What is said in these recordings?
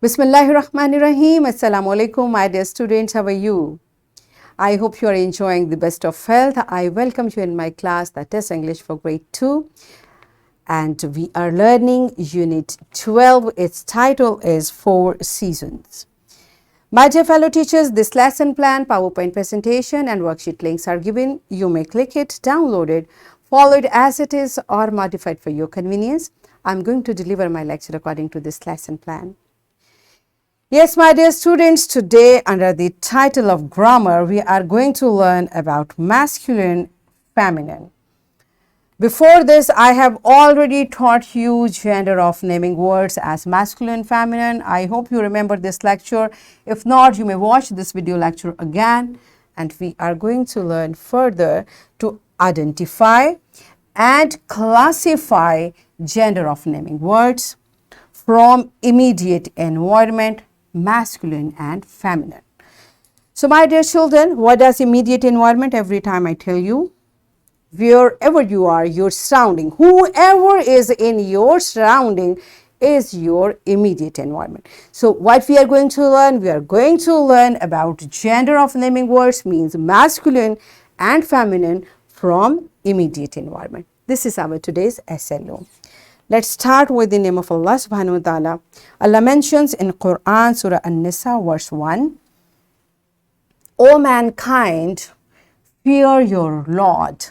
Bismillahirrahmanirrahim. Assalamu alaikum, my dear students. How are you? I hope you are enjoying the best of health. I welcome you in my class, that is English for grade 2. And we are learning Unit 12. Its title is 4 Seasons. My dear fellow teachers, this lesson plan, PowerPoint presentation and worksheet links are given. You may click it, download it, follow it as it is or modify it for your convenience. I'm going to deliver my lecture according to this lesson plan. Yes, my dear students, today under the title of grammar, we are going to learn about masculine, feminine. Before this, I have already taught you gender of naming words as masculine, feminine. I hope you remember this lecture. If not, you may watch this video lecture again. And we are going to learn further to identify and classify gender of naming words from immediate environment, masculine and feminine. So my dear children, what does immediate environment? Every time I tell you, wherever you are, your surrounding, whoever is in your surrounding is your immediate environment. So what we are going to learn? We are going to learn about gender of naming words, means masculine and feminine from immediate environment. This is our today's SLO. Let's start with the name of Allah subhanahu wa ta'ala. Allah mentions in Quran, Surah An-Nisa, verse 1, O mankind, fear your Lord,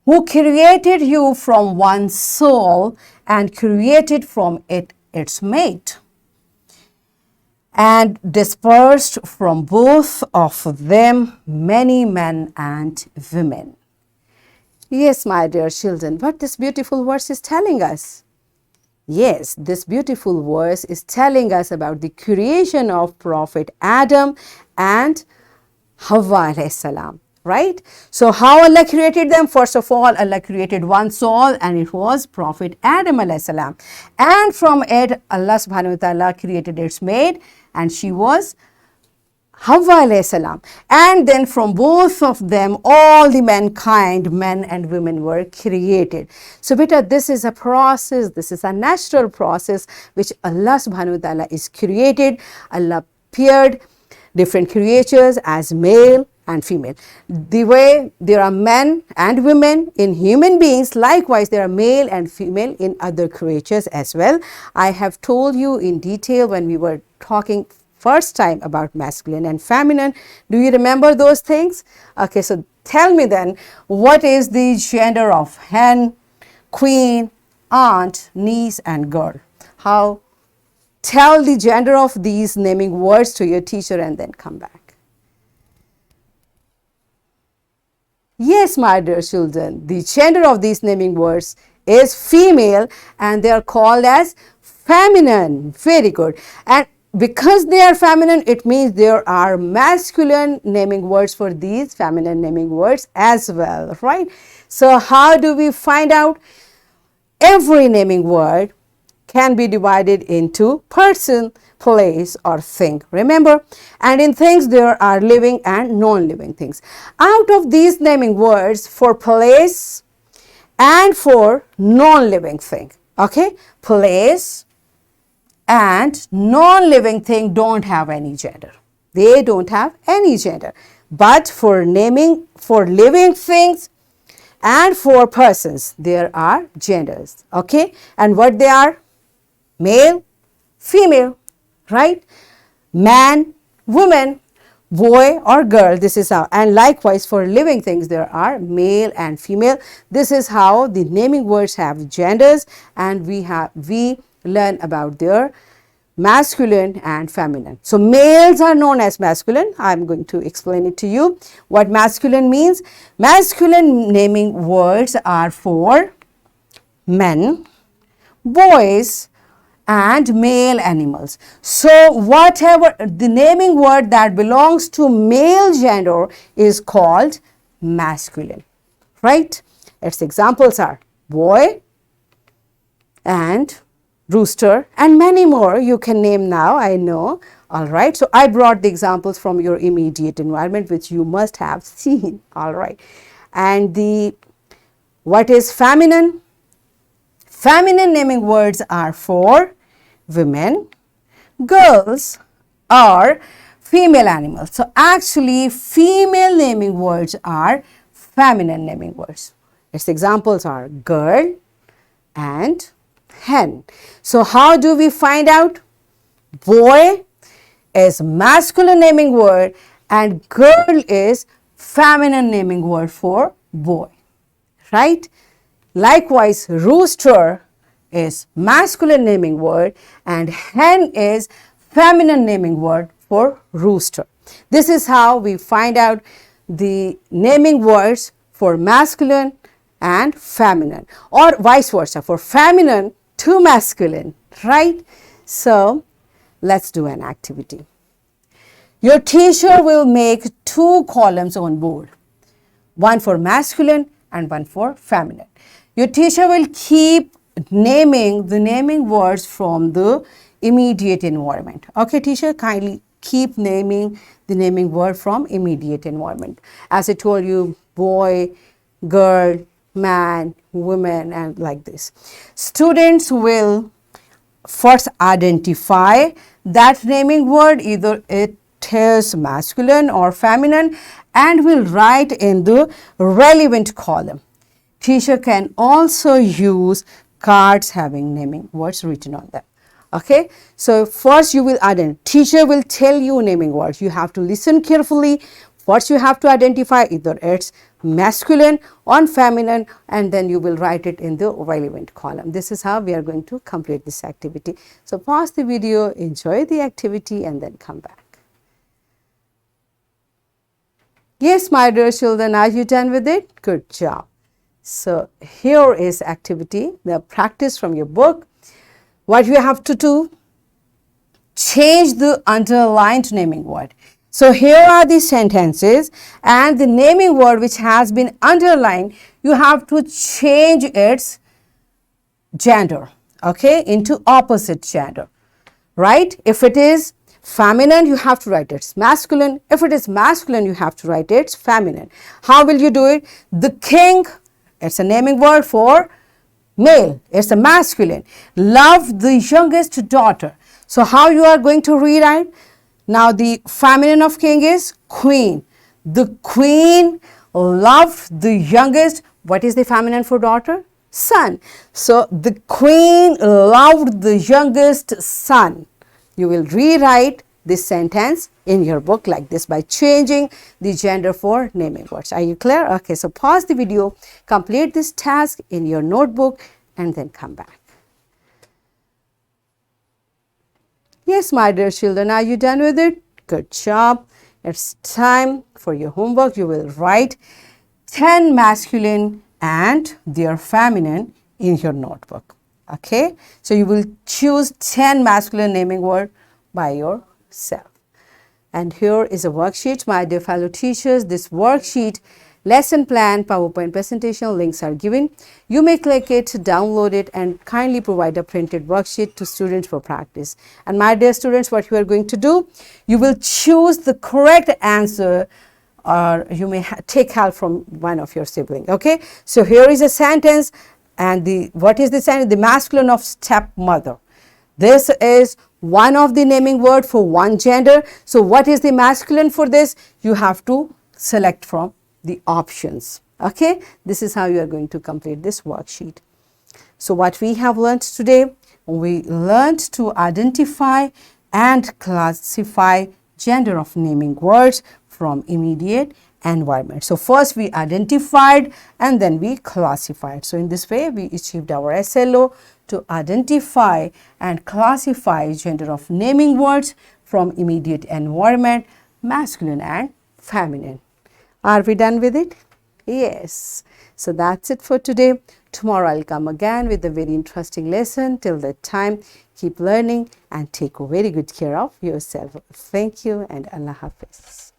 who created you from one soul and created from it its mate, and dispersed from both of them many men and women. Yes, my dear children, what this beautiful verse is telling us? Yes, this beautiful verse is telling us about the creation of Prophet Adam and Hawa alayhi salam, right? So how Allah created them? First of all, Allah created one soul and it was Prophet Adam alayhi salam. And from it, Allah subhanahu wa ta'ala created its mate and she was Hawa alayhi salam. And then from both of them, all the mankind, men and women, were created. So beta, this is a process, this is a natural process which Allah subhanahu wa ta'ala is created. Allah paired different creatures as male and female. The way there are men and women in human beings, likewise there are male and female in other creatures as well. I have told you in detail when we were talking first time about masculine and feminine. Do you remember those things? Okay, so tell me then, what is the gender of hen, queen, aunt, niece and girl? How? Tell the gender of these naming words to your teacher and then come back. Yes, my dear children, the gender of these naming words is female and they are called as feminine. Very good. And because they are feminine, it means there are masculine naming words for these feminine naming words as well, right? So how do we find out? Every naming word can be divided into person, place or thing. Remember, and in things there are living and non-living things. Out of these naming words, for place and for non-living thing, okay, place and non-living thing don't have any gender. They don't have any gender. But for naming, for living things and for persons, there are genders. Okay, and what they are? Male, female, right? Man, woman, boy or girl. This is how. And likewise for living things, there are male and female. This is how the naming words have genders, and we learn about their masculine and feminine. So males are known as masculine. I'm going to explain it to you. What masculine means? Masculine naming words are for men, boys and male animals. So whatever the naming word that belongs to male gender is called masculine, right? Its examples are boy and rooster and many more you can name now, I know. All right, so I brought the examples from your immediate environment which you must have seen. All right, and what is feminine? Feminine naming words are for women, girls are female animals. So actually female naming words are feminine naming words. Its examples are girl and hen. So how do we find out? Boy is masculine naming word and girl is feminine naming word for boy, right? Likewise, rooster is masculine naming word and hen is feminine naming word for rooster. This is how we find out the naming words for masculine and feminine, or vice versa, for feminine to masculine, right? So let's do an activity. Your teacher will make 2 columns on board, one for masculine and one for feminine. Your teacher will keep naming the naming words from the immediate environment. Okay, teacher, kindly keep naming the naming word from immediate environment. As I told you, boy, girl, man, woman, and like this. Students will first identify that naming word, either it is masculine or feminine, and will write in the relevant column. Teacher can also use cards having naming words written on them. Okay, so first you will identify. Teacher will tell you naming words. You have to listen carefully. First you have to identify either it's masculine or feminine, and then you will write it in the relevant column. This is how we are going to complete this activity. So pause the video, enjoy the activity, and then come back. Yes, my dear children, are you done with it? Good job. So here is activity, the practice from your book. What you have to do, change the underlined naming word. So here are the sentences, and the naming word which has been underlined, you have to change its gender, okay, into opposite gender, right? If it is feminine, you have to write it's masculine. If it is masculine, you have to write it's feminine. How will you do it? The king, it's a naming word for male, it's a masculine. Love the youngest daughter. So how you are going to rewrite? Now the feminine of king is queen. The queen loved the youngest. What is the feminine for daughter? Son. So the queen loved the youngest son. You will rewrite this sentence in your book like this by changing the gender for naming words. Are you clear? Okay, so pause the video, complete this task in your notebook, and then come back. Yes, my dear children, are you done with it? Good job. It's time for your homework. You will write 10 masculine and their feminine in your notebook. Okay, so you will choose 10 masculine naming word by yourself. And here is a worksheet, my dear fellow teachers. This worksheet, lesson plan, PowerPoint presentation links are given. You may click it, download it, and kindly provide a printed worksheet to students for practice. And my dear students, what you are going to do, you will choose the correct answer, or you may take help from one of your siblings. Okay, so here is a sentence, and what is the sentence? The masculine of stepmother. This is one of the naming word for one gender. So what is the masculine for this? You have to select from the options. Okay, this is how you are going to complete this worksheet. So what we have learned today, we learned to identify and classify gender of naming words from immediate environment. So first we identified and then we classified. So in this way we achieved our SLO to identify and classify gender of naming words from immediate environment, masculine and feminine. Are we done with it? Yes. So that's it for today. Tomorrow I'll come again with a very interesting lesson. Till that time, keep learning and take very good care of yourself. Thank you and Allah Hafiz.